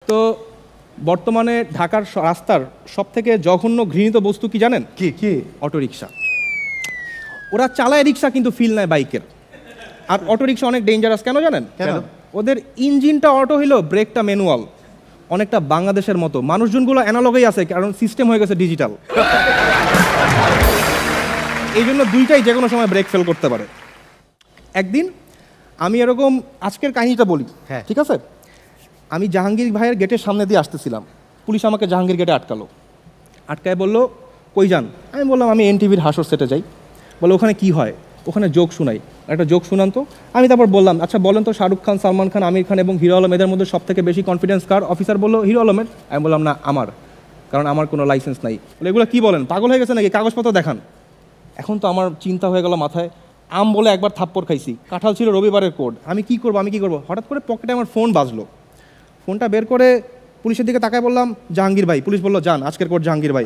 তো বর্তমানে ঢাকার রাস্তার সবথেকে জঘন্য ঘৃণিত বস্তু কি জানেন? কি কি? অটোরিকশা। ওরা চালায় রিক্সা কিন্তু ফিল নেয় বাইকের। আর অটোরিকশা অনেক ডেঞ্জারাস কেন জানেন? কেন? ওদের ইঞ্জিনটা অটো হইলো, ব্রেকটা ম্যানুয়াল। অনেকটা বাংলাদেশের মতো মানুষজনগুলো অ্যানালগেই আছে, কারণ সিস্টেম হয়ে গেছে ডিজিটাল। এই জন্য দুইটাই যে কোনো সময় ব্রেক ফেল করতে পারে। একদিন আমি এরকম আজকের কাহিনীটা বলি, হ্যাঁ। ঠিক আছে? আমি জাহাঙ্গীর ভাইয়ের গেটের সামনে দিয়ে আসতেছিলাম, পুলিশ আমাকে জাহাঙ্গীর গেটে আটকালো। আটকায় বললো কই যান? আমি বললাম আমি এনটিভির হাসর সেটে যাই। বলে ওখানে কি হয়? ওখানে জোক শোনাই, একটা জোক শুনান তো। আমি তারপর বললাম আচ্ছা বলেন তো, শাহরুখ খান, সালমান খান, আমির খান এবং হিরো আলম এদের মধ্যে সব থেকে বেশি কনফিডেন্স কার? অফিসার বললো হিরো আলমের। আমি বললাম না আমার, কারণ আমার কোনো লাইসেন্স নাই। বলে এগুলো কী বলেন, পাগল হয়ে গেছে নাকি, কাগজপত্র দেখান। এখন তো আমার চিন্তা হয়ে গেল মাথায়, আম বলে একবার থাপ্পড় খাইছি, কাঁঠাল ছিল রবিবারের কোড, আমি কি করবো। হঠাৎ করে পকেটে আমার ফোন বাজলো। ফোনটা বের করে পুলিশের দিকে তাকায় বললাম জাহাঙ্গীর ভাই। পুলিশ বললো যান, আজকের কোড জাহাঙ্গীর ভাই।